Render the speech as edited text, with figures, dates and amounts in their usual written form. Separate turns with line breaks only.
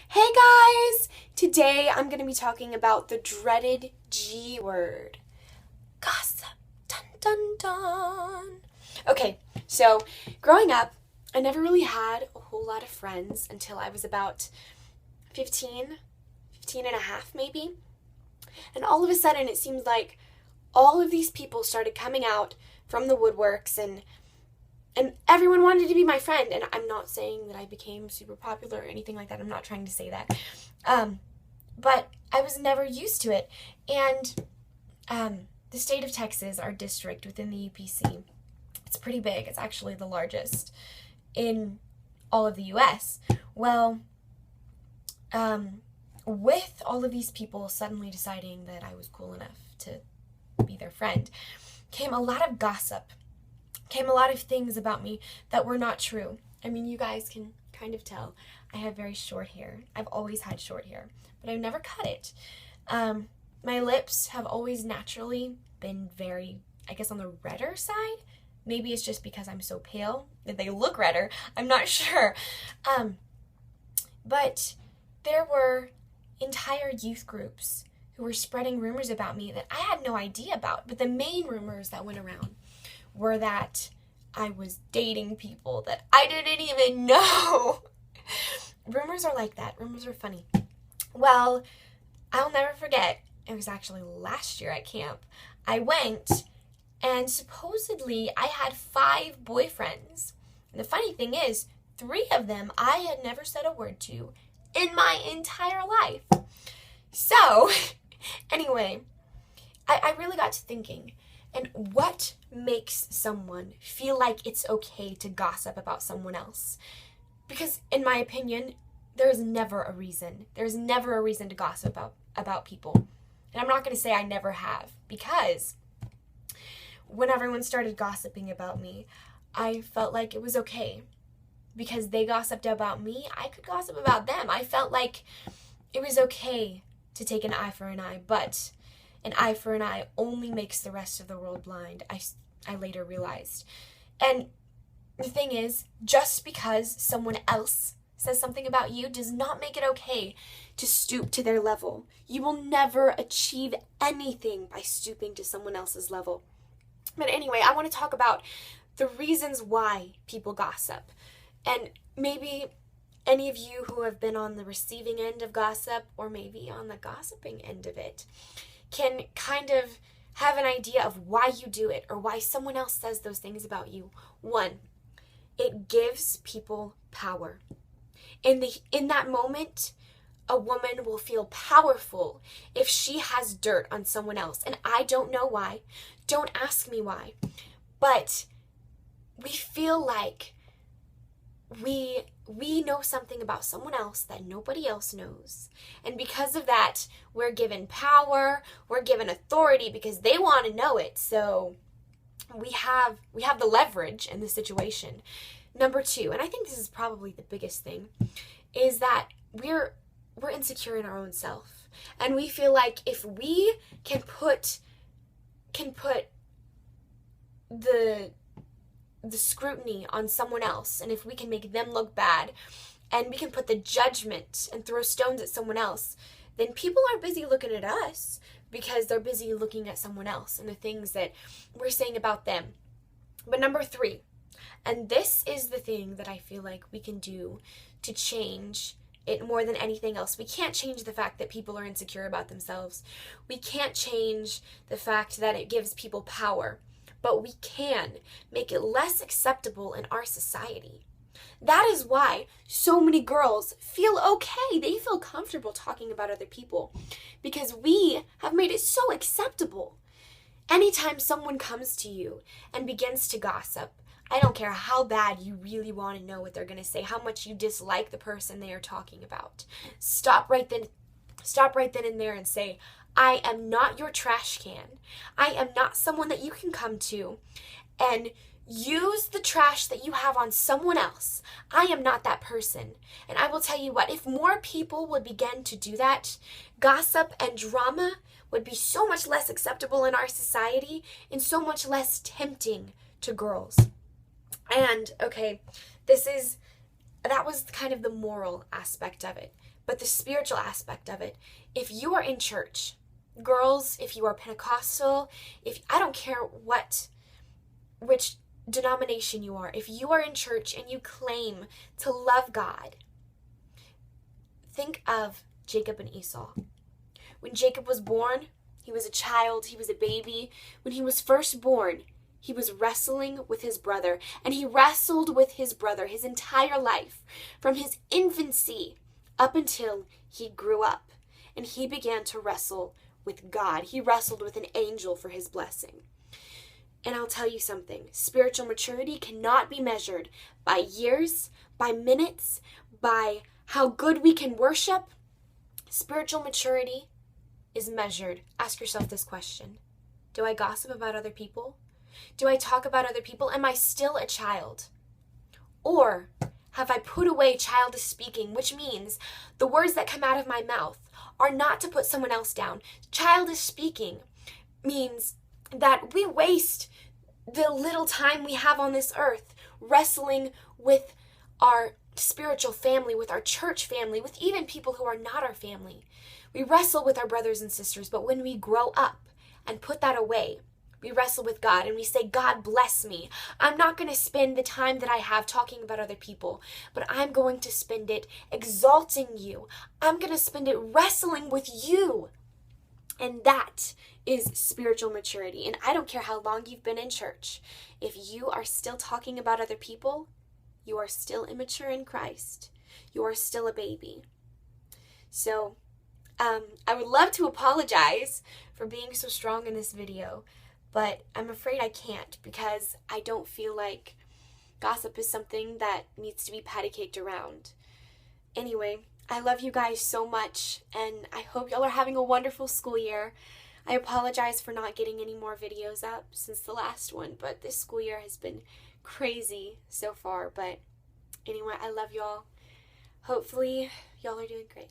Hey guys! Today I'm going to be talking about the dreaded G word. Gossip. Dun dun dun. Okay, so growing up, I never really had a whole lot of friends until I was about 15 and a half maybe. And all of a sudden it seems like all of these people started coming out from the woodworks and everyone wanted to be my friend. And I'm not saying that I became super popular or anything like that. I'm not trying to say that. But I was never used to it. And the state of Texas, our district within the UPC, it's pretty big. It's actually the largest in all of the US. Well, with all of these people suddenly deciding that I was cool enough to be their friend, came a lot of gossip. Came a lot of things about me that were not true. I mean, you guys can kind of tell I have very short hair. I've always had short hair, but I've never cut it. My lips have always naturally been very, I guess, on the redder side. Maybe it's just because I'm so pale that they look redder. I'm not sure. But there were entire youth groups who were spreading rumors about me that I had no idea about. But the main rumors that went around were that I was dating people that I didn't even know. Rumors are like that. Rumors are funny. Well, I'll never forget, it was actually last year at camp. I went and supposedly I had 5 boyfriends. And the funny thing is, 3 of them I had never said a word to in my entire life. So, anyway, I really got to thinking, and what makes someone feel like it's okay to gossip about someone else? Because in my opinion, there's never a reason. There's never a reason to gossip about people. And I'm not going to say I never have, because when everyone started gossiping about me, I felt like it was okay. Because they gossiped about me, I could gossip about them. I felt like it was okay to take an eye for an eye, but an eye for an eye only makes the rest of the world blind, I later realized. And the thing is, just because someone else says something about you does not make it okay to stoop to their level. You will never achieve anything by stooping to someone else's level. But anyway, I want to talk about the reasons why people gossip. And maybe any of you who have been on the receiving end of gossip, or maybe on the gossiping end of it, can kind of have an idea of why you do it or why someone else says those things about you. 1, it gives people power. In that moment, a woman will feel powerful if she has dirt on someone else. And I don't know why. Don't ask me why. But we feel like we know something about someone else that nobody else knows. And because of that, we're given power, we're given authority because they want to know it. So we have the leverage in the situation. Number 2, and I think this is probably the biggest thing, is that we're insecure in our own self. And we feel like if we can put the scrutiny on someone else, and if we can make them look bad, and we can put the judgment and throw stones at someone else, then people are busy looking at us because they're busy looking at someone else and the things that we're saying about them. But number 3, and this is the thing that I feel like we can do to change it more than anything else. We can't change the fact that people are insecure about themselves. We can't change the fact that it gives people power. But we can make it less acceptable in our society. That is why so many girls feel okay. They feel comfortable talking about other people because we have made it so acceptable. Anytime someone comes to you and begins to gossip, I don't care how bad you really want to know what they're going to say, how much you dislike the person they are talking about. Stop right then and there and say, I am not your trash can. I am not someone that you can come to and use the trash that you have on someone else. I am not that person. And I will tell you what, if more people would begin to do that, gossip and drama would be so much less acceptable in our society and so much less tempting to girls. And, okay, this is that was kind of the moral aspect of it. But the spiritual aspect of it, if you are in church, girls, if you are Pentecostal, if I don't care which denomination you are, if you are in church and you claim to love God, think of Jacob and Esau. When Jacob was born, he was a child, he was a baby. When he was first born, he was wrestling with his brother, and he wrestled with his brother his entire life, from his infancy up until he grew up, and he began to wrestle with God. He wrestled with an angel for his blessing. And I'll tell you something, spiritual maturity cannot be measured by years, by minutes, by how good we can worship. Spiritual maturity is measured. Ask yourself this question. Do I gossip about other people? Do I talk about other people? Am I still a child? Or have I put away childish speaking, which means the words that come out of my mouth are not to put someone else down. Childish speaking means that we waste the little time we have on this earth wrestling with our spiritual family, with our church family, with even people who are not our family. We wrestle with our brothers and sisters, but when we grow up and put that away, we wrestle with God and we say, God bless me. I'm not going to spend the time that I have talking about other people, but I'm going to spend it exalting you. I'm going to spend it wrestling with you. And that is spiritual maturity. And I don't care how long you've been in church. If you are still talking about other people, you are still immature in Christ. You are still a baby. So I would love to apologize for being so strong in this video, but I'm afraid I can't, because I don't feel like gossip is something that needs to be patty caked around. Anyway, I love you guys so much, and I hope y'all are having a wonderful school year. I apologize for not getting any more videos up since the last one, but this school year has been crazy so far. But anyway, I love y'all. Hopefully, y'all are doing great.